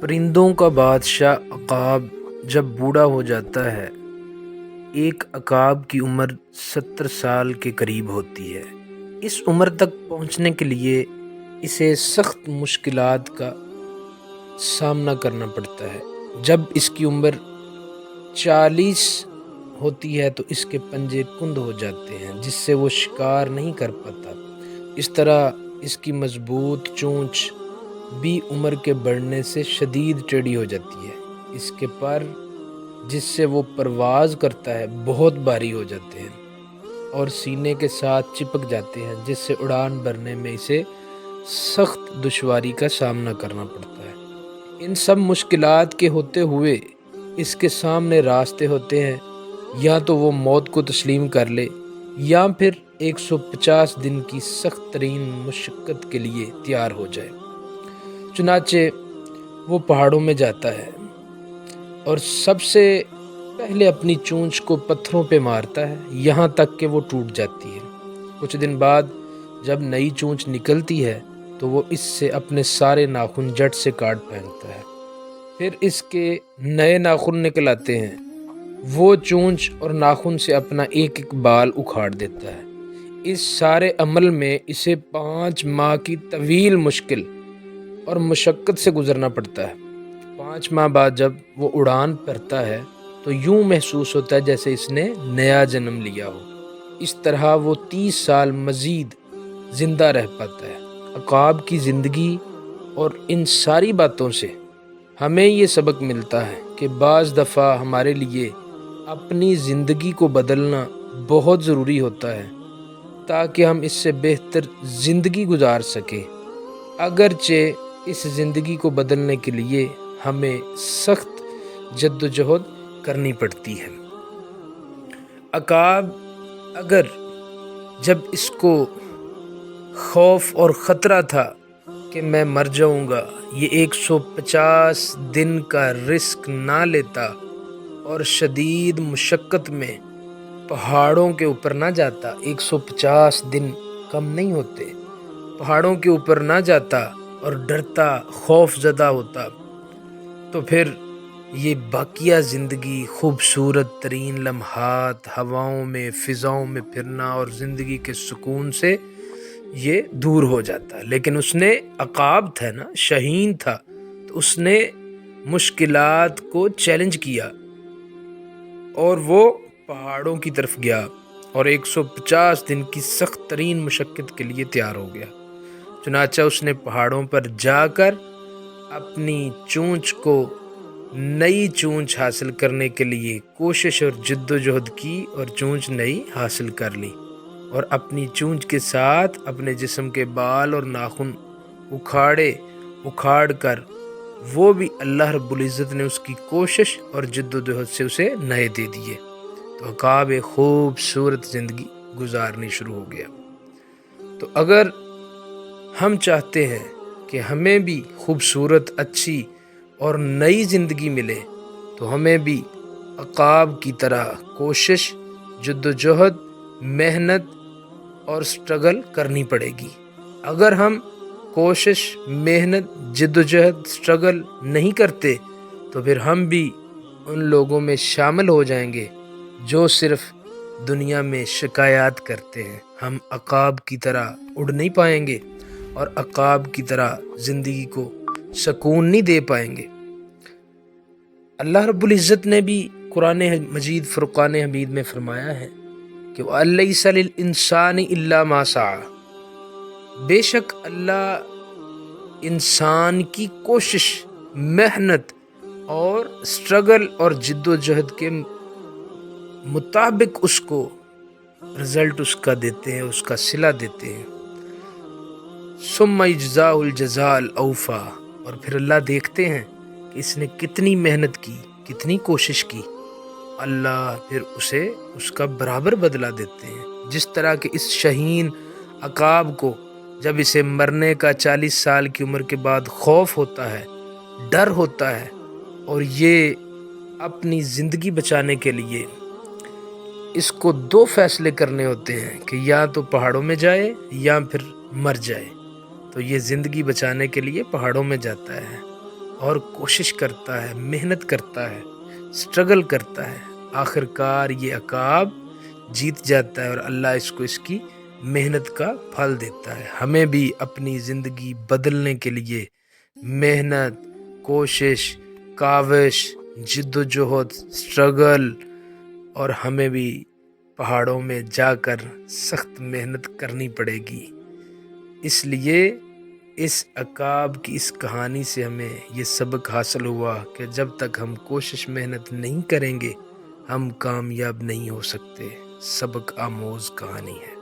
پرندوں کا بادشاہ عقاب جب بوڑھا ہو جاتا ہے۔ ایک عقاب کی عمر 70 سال کے قریب ہوتی ہے۔ اس عمر تک پہنچنے کے لیے اسے سخت مشکلات کا سامنا کرنا پڑتا ہے۔ جب اس کی عمر 40 ہوتی ہے تو اس کے پنجے کند ہو جاتے ہیں، جس سے وہ شکار نہیں کر پاتا۔ اس طرح اس کی مضبوط چونچ بھی عمر کے بڑھنے سے شدید ٹیڑھی ہو جاتی ہے۔ اس کے پر جس سے وہ پرواز کرتا ہے بہت بھاری ہو جاتے ہیں اور سینے کے ساتھ چپک جاتے ہیں، جس سے اڑان بھرنے میں اسے سخت دشواری کا سامنا کرنا پڑتا ہے۔ ان سب مشکلات کے ہوتے ہوئے اس کے سامنے راستے ہوتے ہیں، یا تو وہ موت کو تسلیم کر لے یا پھر 150 دن کی سخت ترین مشقت کے لیے تیار ہو جائے۔ چنانچہ وہ پہاڑوں میں جاتا ہے اور سب سے پہلے اپنی چونچ کو پتھروں پہ مارتا ہے، یہاں تک کہ وہ ٹوٹ جاتی ہے۔ کچھ دن بعد جب نئی چونچ نکلتی ہے تو وہ اس سے اپنے سارے ناخن جٹ سے کاٹ پھینکتا ہے۔ پھر اس کے نئے ناخن نکل آتے ہیں۔ وہ چونچ اور ناخن سے اپنا ایک ایک بال اکھاڑ دیتا ہے۔ اس سارے عمل میں اسے 5 ماہ کی طویل مشکل اور مشقت سے گزرنا پڑتا ہے۔ 5 ماہ بعد جب وہ اڑان بھرتا ہے تو یوں محسوس ہوتا ہے جیسے اس نے نیا جنم لیا ہو۔ اس طرح وہ 30 سال مزید زندہ رہ پاتا ہے۔ عقاب کی زندگی اور ان ساری باتوں سے ہمیں یہ سبق ملتا ہے کہ بعض دفعہ ہمارے لیے اپنی زندگی کو بدلنا بہت ضروری ہوتا ہے تاکہ ہم اس سے بہتر زندگی گزار سکیں، اگرچہ اس زندگی کو بدلنے کے لیے ہمیں سخت جدوجہد کرنی پڑتی ہے۔ عقاب اگر جب اس کو خوف اور خطرہ تھا کہ میں مر جاؤں گا، یہ 150 دن کا رسک نہ لیتا اور شدید مشقت میں پہاڑوں کے اوپر نہ جاتا، 150 دن کم نہیں ہوتے، پہاڑوں کے اوپر نہ جاتا اور ڈرتا، خوف زدہ ہوتا، تو پھر یہ باقیہ زندگی، خوبصورت ترین لمحات، ہواؤں میں فضاؤں میں پھرنا اور زندگی کے سکون سے یہ دور ہو جاتا۔ لیکن اس نے عقاب تھا نا، شہین تھا، تو اس نے مشکلات کو چیلنج کیا اور وہ پہاڑوں کی طرف گیا اور 150 دن کی سخت ترین مشقت کے لیے تیار ہو گیا۔ چنانچہ اس نے پہاڑوں پر جا کر اپنی چونچ کو نئی چونچ حاصل کرنے کے لیے کوشش اور جدوجہد کی اور چونچ نئی حاصل کر لی، اور اپنی چونچ کے ساتھ اپنے جسم کے بال اور ناخن اکھاڑ کر وہ بھی اللہ رب العزت نے اس کی کوشش اور جدوجہد سے اسے نئے دے دیے، تو عقاب ایک خوبصورت زندگی گزارنی شروع ہو گیا۔ تو اگر ہم چاہتے ہیں کہ ہمیں بھی خوبصورت، اچھی اور نئی زندگی ملے، تو ہمیں بھی عقاب کی طرح کوشش، جدوجہد، محنت اور سٹرگل کرنی پڑے گی۔ اگر ہم کوشش، محنت، جدوجہد، سٹرگل نہیں کرتے تو پھر ہم بھی ان لوگوں میں شامل ہو جائیں گے جو صرف دنیا میں شکایات کرتے ہیں۔ ہم عقاب کی طرح اڑ نہیں پائیں گے اور عقاب کی طرح زندگی کو سکون نہیں دے پائیں گے۔ اللہ رب العزت نے بھی قرآن مجید فرقان حمید میں فرمایا ہے کہ وَأَلَّيْسَ لِلْإِنسَانِ إِلَّا مَا سَعَى، بے شک اللہ انسان کی کوشش، محنت اور سٹرگل اور جدوجہد کے مطابق اس کو رزلٹ اس کا دیتے ہیں، اس کا صلہ دیتے ہیں۔ ثُمَّ يُجْزَاهُ الْجَزَاءَ الْأَوْفَىٰ، اور پھر اللہ دیکھتے ہیں کہ اس نے کتنی محنت کی، کتنی کوشش کی، اللہ پھر اسے اس کا برابر بدلہ دیتے ہیں۔ جس طرح کہ اس شہین عقاب کو جب اسے مرنے کا 40 سال کی عمر کے بعد خوف ہوتا ہے، ڈر ہوتا ہے، اور یہ اپنی زندگی بچانے کے لیے اس کو 2 فیصلے کرنے ہوتے ہیں کہ یا تو پہاڑوں میں جائے یا پھر مر جائے، تو یہ زندگی بچانے کے لیے پہاڑوں میں جاتا ہے۔ اور کوشش کرتا ہے، محنت کرتا ہے، اسٹرگل کرتا ہے، آخر کار یہ عقاب جیت جاتا ہے اور اللہ اس کی محنت کا پھل دیتا ہے۔ ہمیں بھی اپنی زندگی بدلنے کے لیے محنت، کوشش، کاوش، جد و جہد، اسٹرگل، اور ہمیں بھی پہاڑوں میں جا کر سخت محنت کرنی پڑے گی۔ اس لیے اس عقاب کی اس کہانی سے ہمیں یہ سبق حاصل ہوا کہ جب تک ہم کوشش محنت نہیں کریں گے ہم کامیاب نہیں ہو سکتے۔ سبق آموز کہانی ہے۔